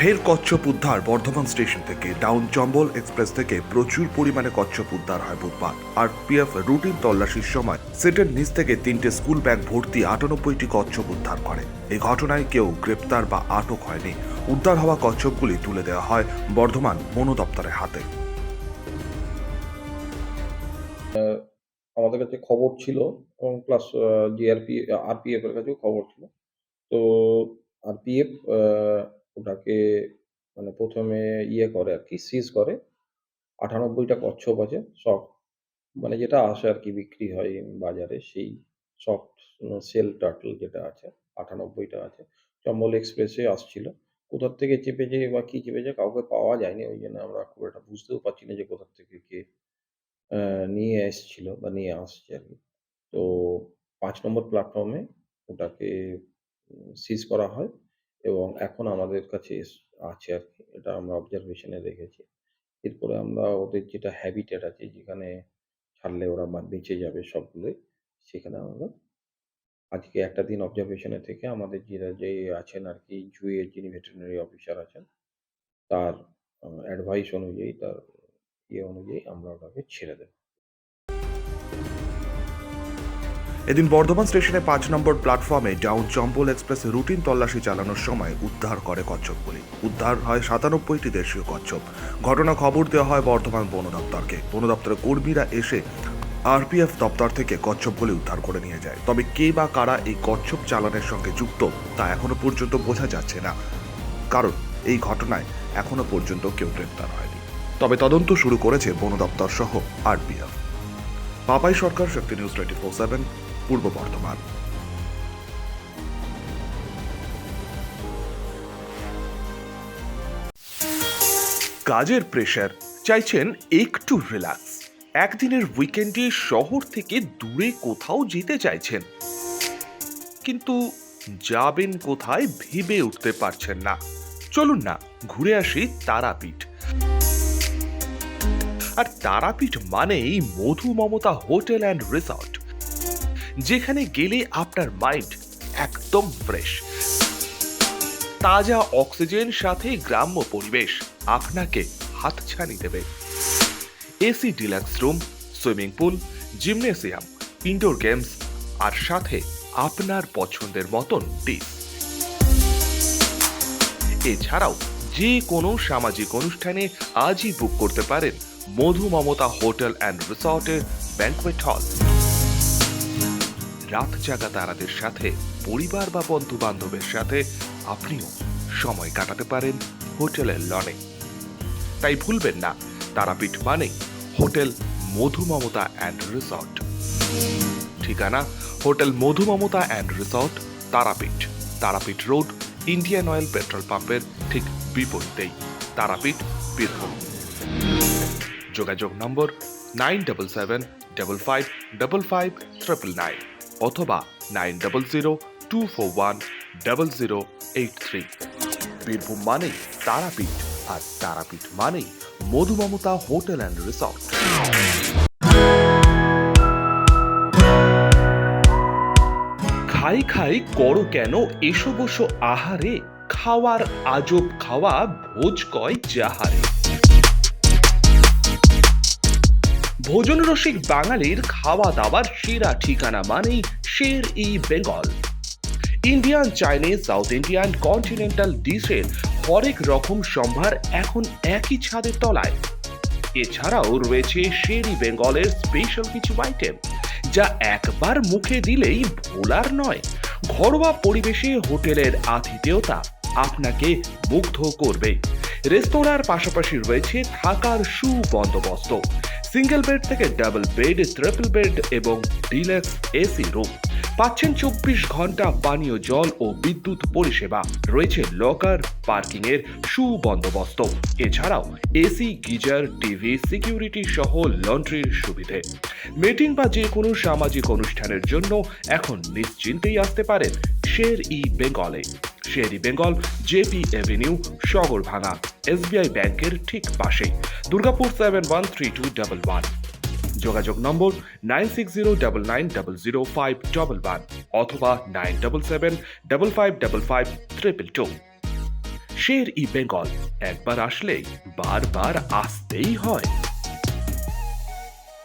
ফের কচ্ছপ উদ্ধার বর্ধমান স্টেশন থেকে। ডাউন চম্বল এক্সপ্রেস থেকে প্রচুর পরিমাণে কচ্ছপ উদ্ধার হয় বুধবার। আরপিএফ রুটিন তল্লাশির সময় সেটের নিচ থেকে 3টে স্কুল ব্যাগ ভর্তি 98টি কচ্ছপ উদ্ধার করে। এই ঘটনায় কেউ গ্রেপ্তার বা আটক হয়নি। উদ্ধার হওয়া কচ্ছপগুলি তুলে দেওয়া হয় বর্ধমান বন দপ্তরের হাতে। আমাদের কাছে খবর ছিল এবং প্লাস আরপিএফ এর কাছেও খবর ছিল। তো আরপিএফ ওটাকে মানে ১ম এ করে আরকি সিজ করে। ৯৮ টা কচ্ছপ আছে সফট মানে যেটা আসে আরকি বিক্রি হয় বাজারে সেই সফট শেল টার্টল যেটা আছে ৯৮ টা আছে। চম্বল এক্সপ্রেসে আসছিল। কোথা থেকে চেপেছে বা কি চেপেছে কাউকে পাওয়া যায়নি। ওইজন্য আমরা খুব একটা বুঝতেও পারছি না যে কোথা থেকে কে নিয়ে এসছিল বা নিয়ে আসছে আরকি। তো ৫ নম্বর প্ল্যাটফর্মে ওটাকে সিজ করা হয় এবং এখন আমাদের কাছে আছে আরকি। এটা আমরা অবজারভেশন এ রেখেছি। এরপরে আমরা ওদের যেটা হ্যাবিটেট আছে যেখানে ছাড়লে ওরা বেঁচে যাবে সবগুলোই, সেখানে আমরা আজকে একটা দিন অবজারভেশন এ থেকে আমাদের যে আছেন আরকি জু এর যিনি ভেটেরিনারি অফিসার আছেন, তার অ্যাডভাইস অনুযায়ী তার অনুযায়ী আমরা ওটাকে ছেড়ে দেব। এদিন বর্ধমান স্টেশনে ৫ নম্বর প্ল্যাটফর্মে ডাউন চম্বল এক্সপ্রেস রুটিন তল্লাশি চালানোর সময় উদ্ধার করে কচ্ছপগুলি। উদ্ধার হয় ৯৭টি দেশীয় কচ্ছপ। ঘটনা খবর দেওয়া হয় বর্ধমান বন দপ্তরকে। বন দপ্তরের কর্মীরা এসে আরপিএফ দপ্তর থেকে কচ্ছপগুলি উদ্ধার করে নিয়ে যায়। তবে কে বা কারা এই কচ্ছপ চালানের সঙ্গে যুক্ত তা এখনো পর্যন্ত বোঝা যাচ্ছে না, কারণ এই ঘটনায় এখনো পর্যন্ত কেউ গ্রেপ্তার হয়নি। তবে তদন্ত শুরু করেছে বন দপ্তর সহ আরপিএফ। পাপাই সরকার, শক্তি নিউজ 24/7, পূর্ব বর্ধমান। কাজের প্রেশার, চাইছেন একটু রিল্যাক্স। একদিনের উইকেন্ডে শহর থেকে দূরে কোথাও যেতে চাইছেন, কিন্তু যাবেন কোথায় ভেবে উঠতে পারছেন না। চলুন না ঘুরে আসি তারাপীঠ। আর তারাপীঠ মানেই মধু মমতা হোটেল অ্যান্ড রিসর্ট, যেখানে গেলে আপনার মাইন্ড একদম ফ্রেশ। তাজা অক্সিজেন সাথে গ্রাম্য পরিবেশ আপনাকে হাতছানি দেবে। AC deluxe room, swimming pool, gymnasium, indoor games আর সাথে আপনার পছন্দের মতন ডিশ। এছাড়াও যে কোনো সামাজিক অনুষ্ঠানে আজই বুক করতে পারেন মধু মমতা হোটেল অ্যান্ড রিসর্টের ব্যাংকুয়েট হল। রাত জাগা তারাদের সাথে, পরিবার বা বন্ধু বান্ধবের সাথে আপনিও সময় কাটাতে পারেন হোটেলের লনে। তাই ভুলবেন না, তারাপীঠ মানে hotel Madhu Mamata and resort. ঠিকানা hotel Madhu Mamata and resort, Tarapith, Tarapith road, Indian oil petrol পাম্পের ঠিক বিপরীতেই, তারাপীঠ, বীরভূম। যোগাযোগ নম্বর 9775555599 অথবা 9002410083। বীরভূম মানেই তারাপীঠ, আর তারাপীঠ মানেই মধু মমতা হোটেল অ্যান্ড রিসর্ট। খাই খাই করো কেন এসো বসো আহারে, খাওয়ার আজব খাওয়া ভোজ কয় যাহারে। ভোজন রসিক বাঙালির খাওয়া দাওয়ার সেরা ঠিকানা মানেই Sher e Bengal. Indian, Chinese, South Indian, continental ডিশের হরেক রকম সম্ভার এখন একই ছাদের তলায়। এছাড়াও রয়েছে শের ই বেঙ্গলের স্পেশাল কিছু আইটেম, যা একবার মুখে দিলেই ভোলার নয়। ঘরোয়া পরিবেশে হোটেলের আতিথেয়তা আপনাকে মুগ্ধ করবে। রেস্তোরাঁর পাশাপাশি রয়েছে থাকার সুবন্দোবস্ত। সিঙ্গেল বেড থেকে ডাবল বেড, ট্রিপল বেড এবং ডিলাক্স এসি রুম। পাচ্ছেন 24 ঘন্টা পানীয় জল ও বিদ্যুৎ পরিষেবা। রয়েছে লকার, পার্কিং এর সুবন্দোবস্ত। এছাড়াও এসি, গিজার, টিভি, সিকিউরিটি সহ লন্ড্রির সুবিধে। মিটিং বা যে কোনো সামাজিক অনুষ্ঠানের জন্য এখন নিশ্চিন্তেই আসতে পারেন শের ই বেঙ্গলে। Sher e Bengal, JP avenue, Sagarbhanga, SBI ব্যাংকের ঠিক পাশে, দুর্গাপুর 713211। যোগাযোগ নম্বর 9609900511 অথবা 9775555222। শের ই বেঙ্গল একবার আসলেই বারবার আসতেই হয়।